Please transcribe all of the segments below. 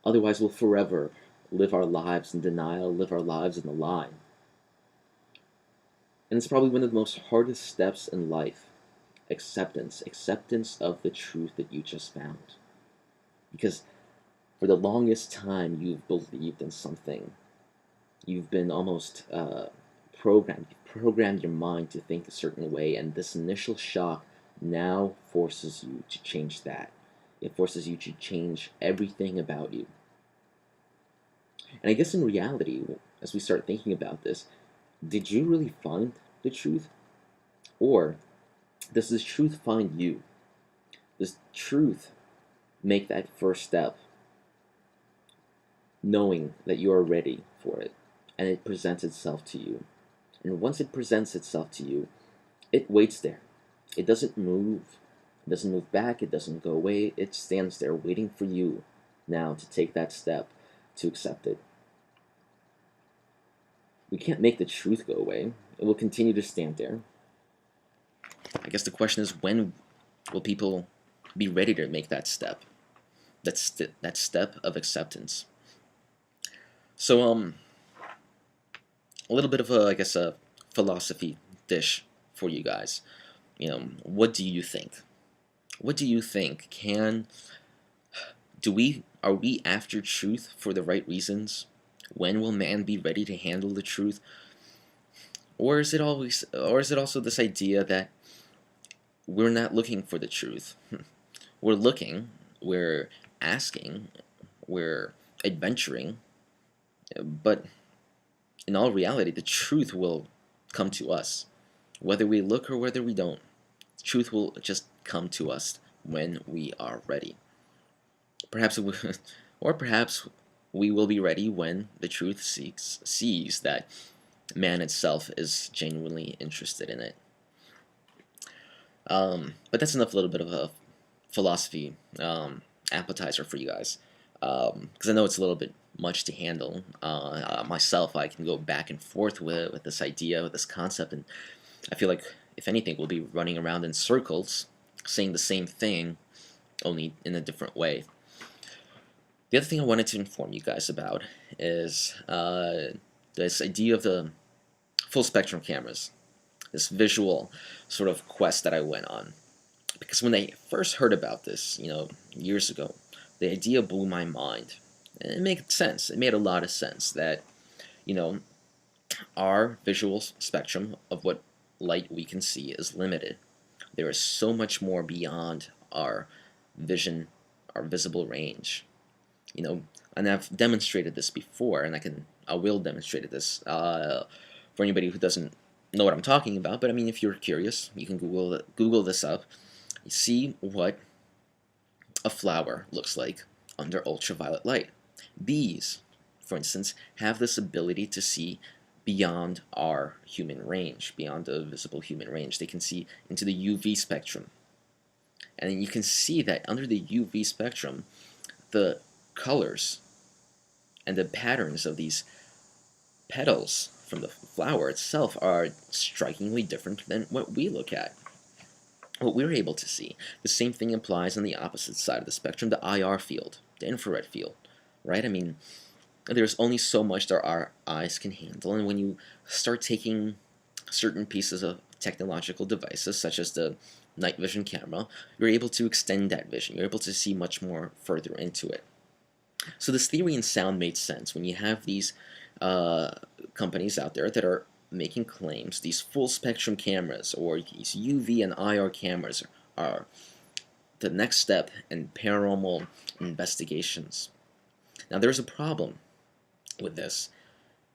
Otherwise, we'll forever live our lives in denial, live our lives in a lie. And it's probably one of the most hardest steps in life, acceptance of the truth that you just found. Because for the longest time, you've believed in something. You've been almost programmed. You've programmed your mind to think a certain way, and this initial shock now forces you to change that. It forces you to change everything about you. And I guess in reality, as we start thinking about this, did you really find the truth? Or does this truth find you? Does truth make that first step, knowing that you are ready for it, and it presents itself to you? And once it presents itself to you, it waits there. It doesn't move. It doesn't move back. It doesn't go away. It stands there waiting for you now to take that step to accept it. We can't make the truth go away. It will continue to stand there. I guess the question is, when will people be ready to make that step? That step of acceptance. So a little bit of I guess a philosophy dish for you guys. What do you think? What do you think? Are we after truth for the right reasons? When will man be ready to handle the truth? Or is it also this idea that we're not looking for the truth? We're looking, we're asking, we're adventuring, but in all reality, the truth will come to us, whether we look or whether we don't. Truth will just come to us when we are ready. Perhaps, or perhaps we will be ready when the truth sees that man itself is genuinely interested in it. But that's enough, a little bit of a philosophy appetizer for you guys, because I know it's a little bit much to handle. Myself, I can go back and forth with this idea, with this concept, and I feel like, if anything, we'll be running around in circles, saying the same thing, only in a different way. The other thing I wanted to inform you guys about is this idea of the full spectrum cameras, this visual sort of quest that I went on. Because when I first heard about this, years ago, the idea blew my mind. And it made sense. It made a lot of sense that, you know, our visual spectrum of what light we can see is limited. There is so much more beyond our vision, our visible range. And I've demonstrated this before, and I will demonstrate this for anybody who doesn't know what I'm talking about. But I mean, if you're curious, you can Google this up. You see what a flower looks like under ultraviolet light. Bees, for instance, have this ability to see beyond our human range, beyond the visible human range. They can see into the UV spectrum. And you can see that under the UV spectrum, the colors and the patterns of these petals from the flower itself are strikingly different than what we look at, what we're able to see. The same thing applies on the opposite side of the spectrum, the IR field, the infrared field, right? I mean, there's only so much that our eyes can handle, and when you start taking certain pieces of technological devices, such as the night vision camera, you're able to extend that vision. You're able to see much more further into it. So this theory in sound made sense when you have these companies out there that are making claims. These full spectrum cameras, or these UV and IR cameras, are the next step in paranormal investigations. Now there's a problem with this,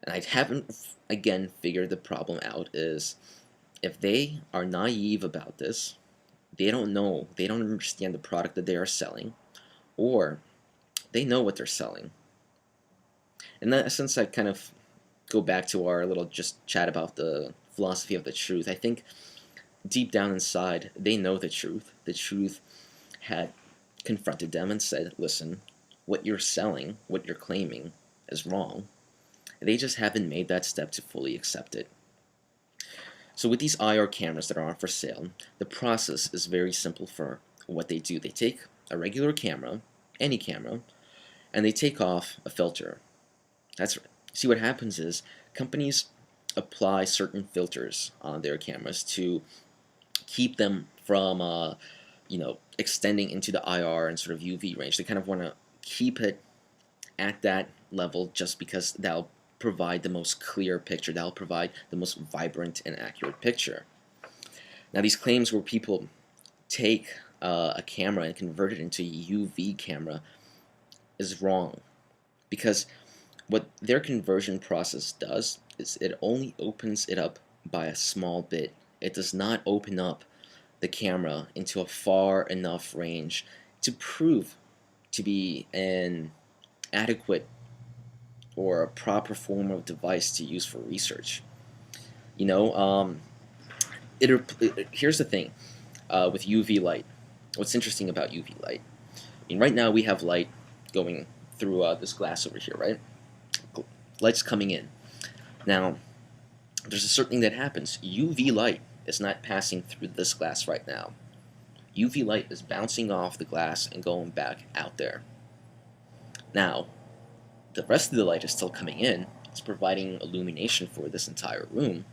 and I haven't again figured the problem out. Is if they are naive about this, they don't know, they don't understand the product that they are selling, or they know what they're selling. In that sense, I kind of go back to our little just chat about the philosophy of the truth. I think deep down inside, they know the truth. The truth had confronted them and said, listen, what you're selling, what you're claiming, is wrong. They just haven't made that step to fully accept it. So with these IR cameras that are on for sale, the process is very simple for what they do. They take a regular camera, any camera, and they take off a filter. That's right. See, what happens is companies apply certain filters on their cameras to keep them from extending into the IR and sort of UV range. They kind of want to keep it at that level just because that'll provide the most clear picture, that'll provide the most vibrant and accurate picture. Now, these claims where people take a camera and convert it into a UV camera is wrong, because what their conversion process does is it only opens it up by a small bit. It does not open up the camera into a far enough range to prove to be an adequate or a proper form of device to use for research. You know, here's the thing with UV light. What's interesting about UV light? I mean, right now we have light going through this glass over here, right? Light's coming in. Now, there's a certain thing that happens. UV light is not passing through this glass right now. UV light is bouncing off the glass and going back out there. Now, the rest of the light is still coming in. It's providing illumination for this entire room,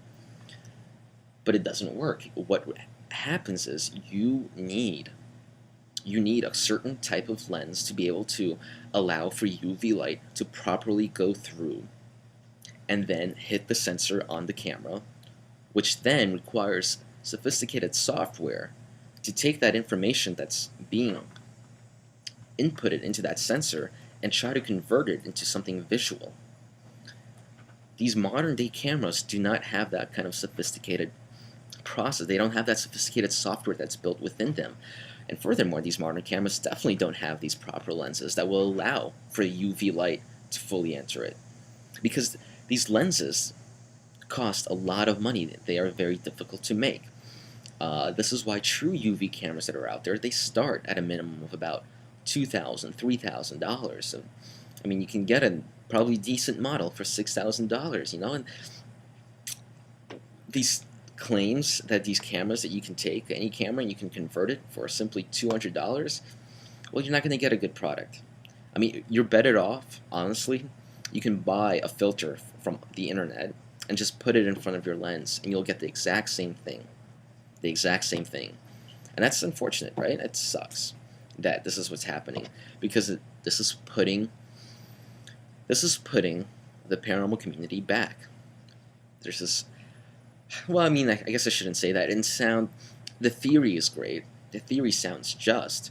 but it doesn't work. What happens is you need a certain type of lens to be able to allow for UV light to properly go through and then hit the sensor on the camera, which then requires sophisticated software to take that information that's being inputted into that sensor and try to convert it into something visual. These modern day cameras do not have that kind of sophisticated process. They don't have that sophisticated software that's built within them. And furthermore, these modern cameras definitely don't have these proper lenses that will allow for UV light to fully enter it. Because these lenses cost a lot of money. They are very difficult to make. This is why true UV cameras that are out there, they start at a minimum of about $2,000, $3,000. So, I mean, you can get a probably decent model for $6,000, you know? And these claims that these cameras that you can take any camera and you can convert it for simply $200, well, you're not going to get a good product. I mean, you're better off, honestly, you can buy a filter from the internet and just put it in front of your lens and you'll get the exact same thing. The exact same thing. And that's unfortunate, right? It sucks that this is what's happening, because this is putting the paranormal community back. There's this, well, I mean, I guess I shouldn't say that. The theory is great. The theory sounds just.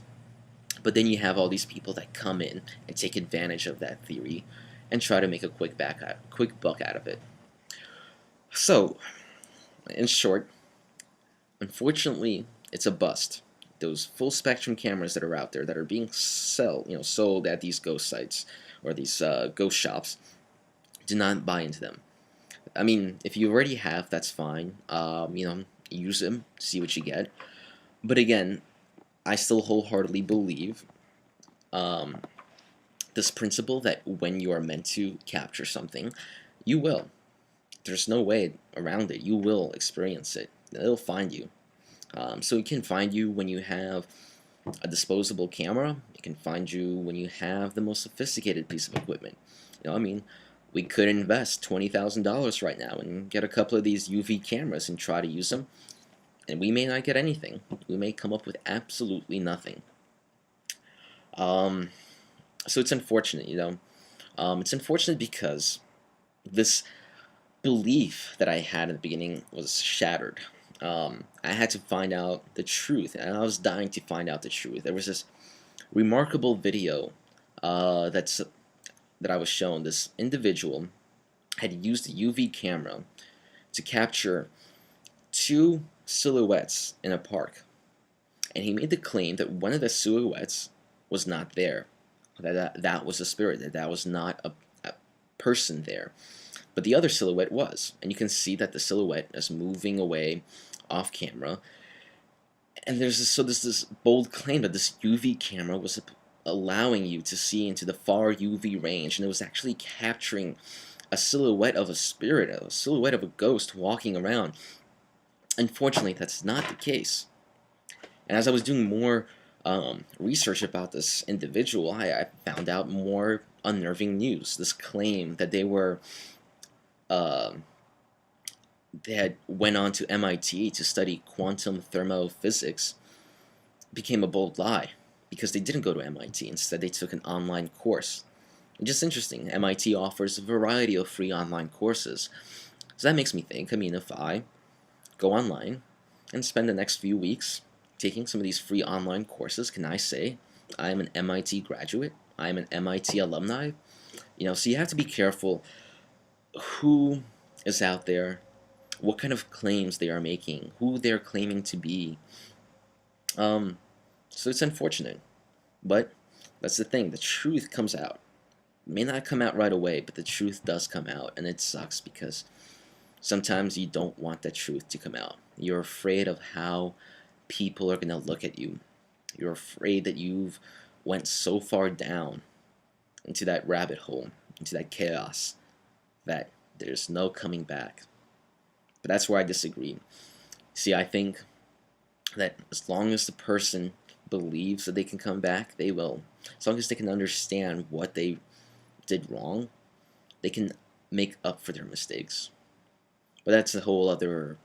But then you have all these people that come in and take advantage of that theory and try to make a quick buck out of it. So, in short, unfortunately, it's a bust. Those full spectrum cameras that are out there that are being sold at these ghost sites or these ghost shops, do not buy into them. I mean, if you already have, that's fine. Use them, see what you get. But again, I still wholeheartedly believe this principle that when you are meant to capture something, you will. There's no way around it. You will experience it. It'll find you. So it can find you when you have a disposable camera. It can find you when you have the most sophisticated piece of equipment. I mean, we could invest $20,000 right now and get a couple of these UV cameras and try to use them, and we may not get anything. We may come up with absolutely nothing. So it's unfortunate, It's unfortunate because this belief that I had at the beginning was shattered. I had to find out the truth, and I was dying to find out the truth. There was this remarkable video that I was shown. This individual had used a UV camera to capture two silhouettes in a park, and he made the claim that one of the silhouettes was not there, that was a spirit, that was not a person there, but the other silhouette was, and you can see that the silhouette is moving away off camera. And there's this bold claim that this UV camera was allowing you to see into the far UV range, and it was actually capturing a silhouette of a spirit, a silhouette of a ghost walking around. Unfortunately, that's not the case. And as I was doing more research about this individual, I found out more unnerving news. This claim that uh, they had went on to MIT to study quantum thermophysics became a bold lie because they didn't go to MIT. Instead, they took an online course. And just interesting, MIT offers a variety of free online courses. So that makes me think, I mean, if I go online and spend the next few weeks taking some of these free online courses, can I say I'm an MIT graduate? I'm an MIT alumni? So you have to be careful who is out there, what kind of claims they are making, who they're claiming to be. So it's unfortunate, but that's the thing. The truth comes out. It may not come out right away, but the truth does come out, and it sucks because sometimes you don't want that truth to come out. You're afraid of how people are going to look at you. You're afraid that you've went so far down into that rabbit hole, into that chaos, that there's no coming back. But that's where I disagree. See, I think that as long as the person believes that they can come back, they will. As long as they can understand what they did wrong, they can make up for their mistakes. But that's a whole other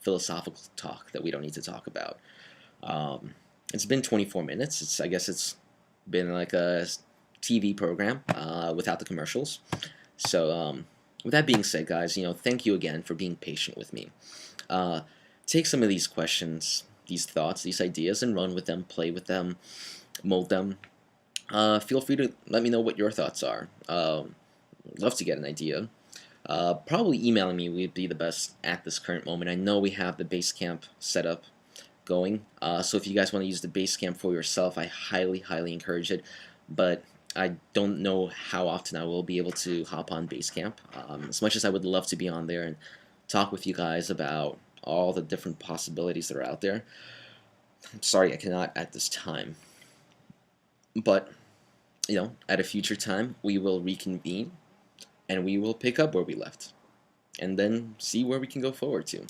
philosophical talk that we don't need to talk about. It's been 24 minutes. I guess it's been like a TV program without the commercials. So with that being said, guys, thank you again for being patient with me. Take some of these questions, these thoughts, these ideas, and run with them, play with them, mold them. Feel free to let me know what your thoughts are. Love to get an idea. Probably emailing me would be the best at this current moment. I know we have the Basecamp setup going, so if you guys want to use the Basecamp for yourself, I highly, highly encourage it. But I don't know how often I will be able to hop on Basecamp. As much as I would love to be on there and talk with you guys about all the different possibilities that are out there, I'm sorry I cannot at this time. But, at a future time, we will reconvene and we will pick up where we left and then see where we can go forward to.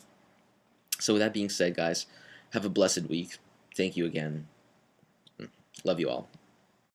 So with that being said, guys, have a blessed week. Thank you again. Love you all.